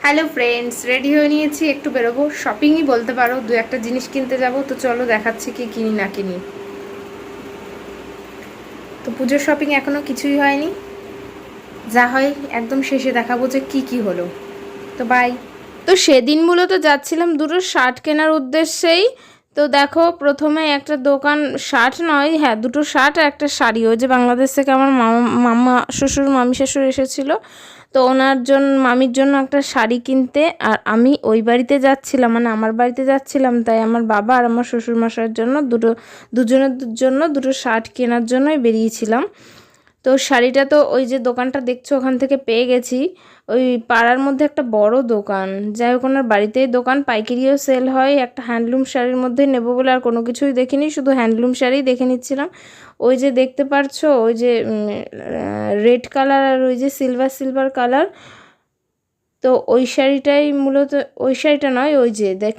Hello friends, ready হয়ে নিয়েছি, একটু বেরোবো, শপিংই বলতে পারো। দু একটা জিনিস কিনতে যাব, তো চলো দেখাচ্ছি কি কিনি না কিনি। তো পুজোর শপিং এখনো কিছুই হয়নি, যা হয় একদম শেষে দেখাবো যে কি কি হলো। তো বাই। তো সেদিন মূলত যাচ্ছিলাম দুটো শার্ট কেনার উদ্দেশ্যেই। তো দেখো, প্রথমে একটা দোকান, শার্ট নয়, হ্যাঁ দুটো শার্ট আর একটা শাড়ি। ওই যে বাংলাদেশ থেকে আমার মামা শ্বশুর মামি শ্বশুর এসেছিলো, তো ওনার জন্য, মামির জন্য একটা শাড়ি কিনতে। আর আমি ওই বাড়িতে যাচ্ছিলাম, মানে আমার বাড়িতে যাচ্ছিলাম, তাই আমার বাবা আর আমার শ্বশুরমশাইয়ের জন্য দুজনের জন্য দুটো শার্ট কেনার জন্যই বেরিয়েছিলাম। তো শাড়িটা তো ওই যে দোকানটা দেখছো ওখান থেকে পেয়ে গেছি। ওই পাড়ার মধ্যে একটা বড় দোকান, যাই হোক ওনার বাড়িতেই দোকান, পাইকারিও সেল হয়। একটা হ্যান্ডলুম শাড়ির মধ্যে নেব বলে আর কোনো কিছুই দেখিনি, শুধু হ্যান্ডলুম শাড়িই দেখে নিচ্ছিলাম। ওই যে দেখতে পারছো, ওই যে রেড কালার আর ওই যে সিলভার সিলভার কালার, তো ওই শাড়িটাই মূলত, ওই শাড়িটা নয়, ওই যে দেখ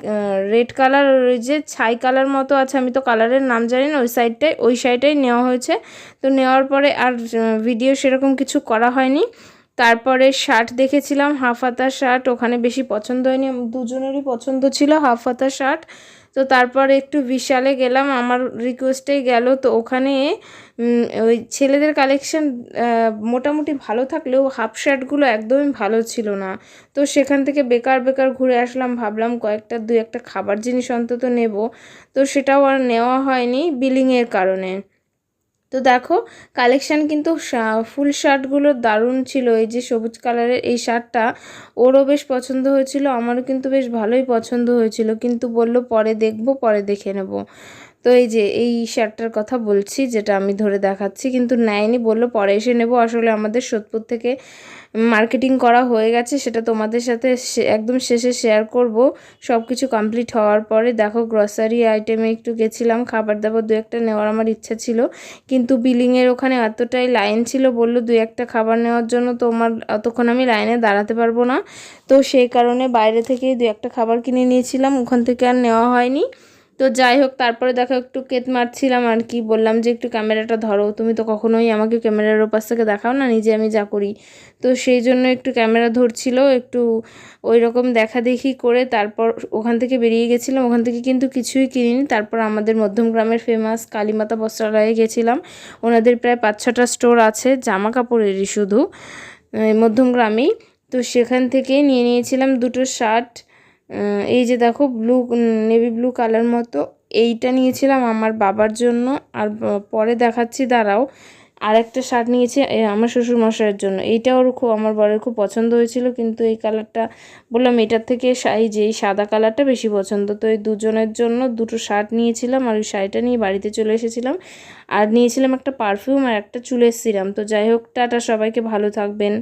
রেড কালার, ওই যে ছাই কালার মতো আছে, আমি তো কালারের নাম জানি না, ওই সাইডটাই, ওই শাড়িটাই নেওয়া হয়েছে। তো নেওয়ার পরে আর ভিডিও সেরকম কিছু করা হয়নি। তারপরে শার্ট দেখেছিলাম, হাফ হাতা শার্ট, ওখানে বেশি পছন্দ হয়নি, দুজনেরই পছন্দ ছিল হাফ হাতা শার্ট। তো তারপরে একটু বিশালে গেলাম, আমার রিকোয়েস্টেই গেল। তো ওখানে ওই ছেলেদের কালেকশন মোটামুটি ভালো থাকলেও হাফ শার্টগুলো একদমই ভালো ছিল না। তো সেখান থেকে বেকার বেকার ঘুরে আসলাম, ভাবলাম কয়েকটা দুই একটা খাবার জিনিস অন্তত নেব। তো সেটাও আর নেওয়া হয়নি বিলিংয়ের কারণে। তো দেখো, কালেকশান কিন্তু ফুল শার্টগুলো দারুণ ছিল। এই যে সবুজ কালারের এই শার্টটা ওরও বেশ পছন্দ হয়েছিল, আমারও কিন্তু বেশ ভালোই পছন্দ হয়েছিল, কিন্তু বলল পরে দেখব, পরে দেখে নেব। তো এই যে এই শার্টটার কথা বলছি, যেটা আমি ধরে দেখাচ্ছি, কিন্তু নেয়নি, বললো পরে এসে নেব। আসলে আমাদের সোদপুর থেকে মার্কেটিং করা হয়ে গেছে, সেটা তোমাদের সাথে একদম শেষে শেয়ার করব, সব কিছু কমপ্লিট হওয়ার পরে। দেখো, গ্রসারি আইটেমে একটু গেছিলাম, খাবার দাবার দু একটা নেওয়ার আমার ইচ্ছা ছিল, কিন্তু বিলিংয়ের ওখানে এতটাই লাইন ছিল, বললো দুই একটা খাবার নেওয়ার জন্য, তো আমার অতক্ষণ আমি লাইনে দাঁড়াতে পারবো না। তো সেই কারণে বাইরে থেকেই দু একটা খাবার কিনে নিয়েছিলাম, ওখান থেকে আর নেওয়া হয়নি। তো যাই হোক, তারপরে দেখো একটু কেত মারছিলাম আর কি, বললাম যে একটু ক্যামেরাটা ধরো, তুমি তো কখনোই আমাকে ক্যামেরার ওপাশ থেকে দেখাও না, নিজে আমি যা করি। তো সেই জন্য একটু ক্যামেরা ধরছিল, একটু ওই রকম দেখা দেখি করে তারপর ওখান থেকে বেরিয়ে গেছিলাম। ওখান থেকে কিন্তু কিছুই কিনিনি। তারপর আমাদের মধ্যমগ্রামের ফেমাস কালীমাতা বস্ত্রালয়ে গেছিলাম। ওনাদের প্রায় 5-6টা স্টোর আছে জামা কাপড়েরই, শুধু মধ্যমগ্রামেই। তো সেখান থেকেই নিয়ে নিয়েছিলাম দুটো শার্ট। এই যে দেখো, নেভি ব্লু কালার মতো, এইটা নিয়েছিলাম আমার বাবার জন্য। আর পরে দেখাচ্ছি, দাঁড়াও, আর একটা শার্ট নিয়েছি আমার শ্বশুরমশাইয়ের জন্য। এইটা ওর খুব, আমার বরের খুব পছন্দ হয়েছিল, কিন্তু এই কালারটা, বললাম এটার থেকে এই যে এই সাদা কালারটা বেশি পছন্দ। তো এই দুজনের জন্য দুটো শার্ট নিয়েছিলাম, আর ওই শাড়িটা নিয়ে বাড়িতে চলে এসেছিলাম। আর নিয়েছিলাম একটা পারফিউম আর একটা চুলের সিরাম। তো যাই হোক, টাটা, সবাইকে ভালো থাকবেন।